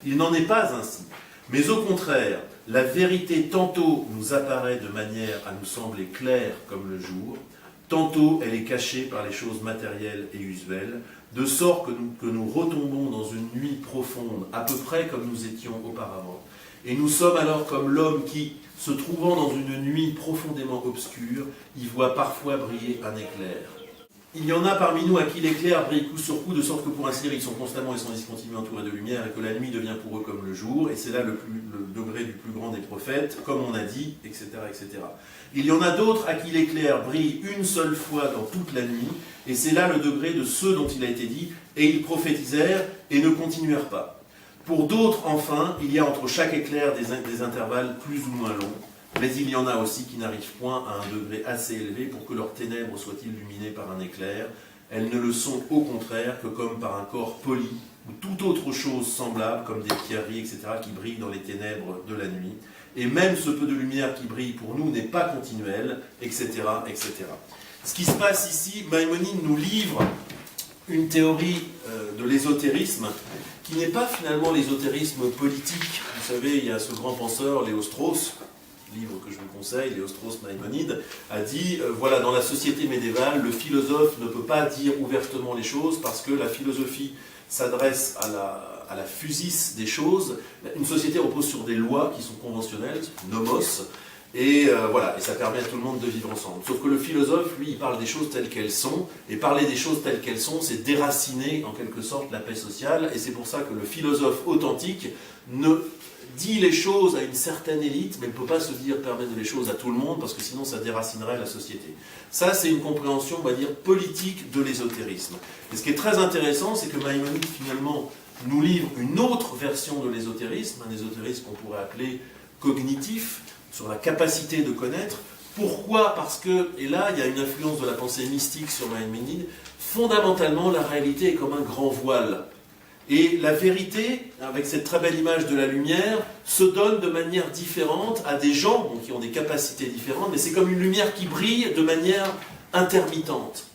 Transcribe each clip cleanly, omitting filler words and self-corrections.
Il n'en est pas ainsi. Mais au contraire, la vérité tantôt nous apparaît de manière à nous sembler claire comme le jour, tantôt elle est cachée par les choses matérielles et usuelles, de sorte que nous retombons dans une nuit profonde, à peu près comme nous étions auparavant. Et nous sommes alors comme l'homme qui, se trouvant dans une nuit profondément obscure, y voit parfois briller un éclair. Il y en a parmi nous à qui l'éclair brille coup sur coup, de sorte que pour ainsi dire, ils sont constamment et sans discontinuer entourés de lumière, et que la nuit devient pour eux comme le jour, et c'est là le degré du plus grand des prophètes, comme on a dit, etc., etc. Il y en a d'autres à qui l'éclair brille une seule fois dans toute la nuit, et c'est là le degré de ceux dont il a été dit, et ils prophétisèrent et ne continuèrent pas. Pour d'autres, enfin, il y a entre chaque éclair des intervalles plus ou moins longs, mais il y en a aussi qui n'arrivent point à un degré assez élevé pour que leurs ténèbres soient illuminées par un éclair. Elles ne le sont au contraire que comme par un corps poli, ou toute autre chose semblable, comme des pierreries, etc., qui brillent dans les ténèbres de la nuit. Et même ce peu de lumière qui brille pour nous n'est pas continuel, etc., etc. Ce qui se passe ici, Maïmonide nous livre une théorie de l'ésotérisme, qui n'est pas finalement l'ésotérisme politique. Vous savez, il y a ce grand penseur, Léo Strauss, livre que je vous conseille, Léo Strauss Maïmonide, a dit, voilà, dans la société médiévale, le philosophe ne peut pas dire ouvertement les choses parce que la philosophie s'adresse à la physis des choses. Une société repose sur des lois qui sont conventionnelles, nomos, et voilà, et ça permet à tout le monde de vivre ensemble. Sauf que le philosophe, lui, il parle des choses telles qu'elles sont, et parler des choses telles qu'elles sont, c'est déraciner en quelque sorte la paix sociale, et c'est pour ça que le philosophe authentique ne dit les choses à une certaine élite, mais ne peut pas se dire permettre les choses à tout le monde, parce que sinon ça déracinerait la société. Ça, c'est une compréhension, on va dire, politique de l'ésotérisme. Et ce qui est très intéressant, c'est que Maïmonide, finalement, nous livre une autre version de l'ésotérisme, un ésotérisme qu'on pourrait appeler cognitif, sur la capacité de connaître. Pourquoi? Parce que, et là, il y a une influence de la pensée mystique sur Maïmonide, fondamentalement, la réalité est comme un grand voile. Et la vérité, avec cette très belle image de la lumière, se donne de manière différente à des gens qui ont des capacités différentes, mais c'est comme une lumière qui brille de manière intermittente.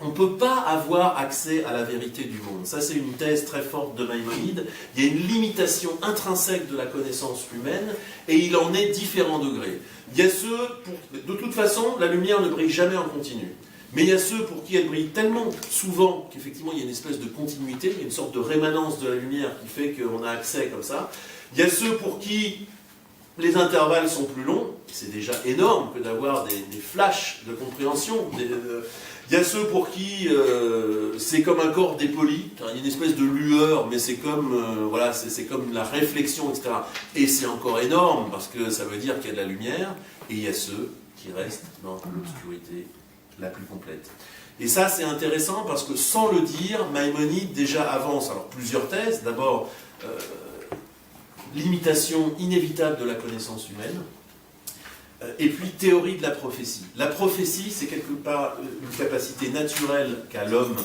On ne peut pas avoir accès à la vérité du monde. Ça, c'est une thèse très forte de Maïmonide. Il y a une limitation intrinsèque de la connaissance humaine, et il en est différents degrés. Il y a ceux, de toute façon, la lumière ne brille jamais en continu. Mais il y a ceux pour qui elle brille tellement souvent qu'effectivement il y a une espèce de continuité, il y a une sorte de rémanence de la lumière qui fait qu'on a accès comme ça. Il y a ceux pour qui les intervalles sont plus longs, c'est déjà énorme que d'avoir des flashs de compréhension. Il y a ceux pour qui c'est comme un corps dépoli, il y a une espèce de lueur, mais c'est comme, voilà, c'est comme la réflexion, etc. Et c'est encore énorme parce que ça veut dire qu'il y a de la lumière, et il y a ceux qui restent dans l'obscurité la plus complète. Et ça, c'est intéressant parce que sans le dire, Maïmonide déjà avance alors plusieurs thèses. D'abord, l'imitation inévitable de la connaissance humaine, et puis théorie de la prophétie. La prophétie, c'est quelque part une capacité naturelle qu'a l'homme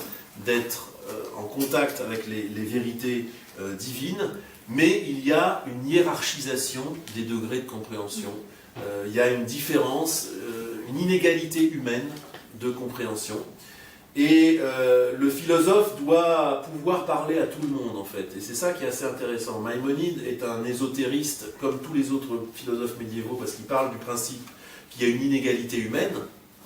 d'être en contact avec les vérités divines, mais il y a une hiérarchisation des degrés de compréhension. Il y a une différence, une inégalité humaine de compréhension. Et le philosophe doit pouvoir parler à tout le monde, en fait. Et c'est ça qui est assez intéressant. Maïmonide est un ésotériste, comme tous les autres philosophes médiévaux, parce qu'il parle du principe qu'il y a une inégalité humaine.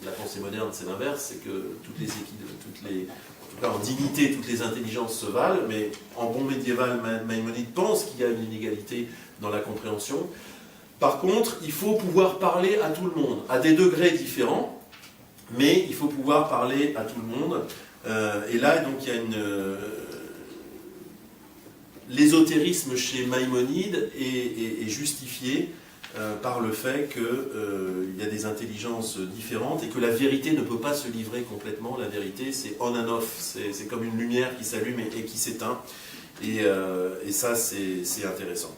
La pensée moderne, c'est l'inverse, c'est que toutes les équipes, en tout cas en dignité, toutes les intelligences se valent, mais en bon médiéval, Maïmonide pense qu'il y a une inégalité dans la compréhension. Par contre, il faut pouvoir parler à tout le monde, à des degrés différents, mais il faut pouvoir parler à tout le monde. Et là, donc, il y a l'ésotérisme chez Maïmonide est justifié par le fait qu'il y a des intelligences différentes et que la vérité ne peut pas se livrer complètement. La vérité, c'est on and off, c'est comme une lumière qui s'allume et qui s'éteint. Et ça, c'est intéressant.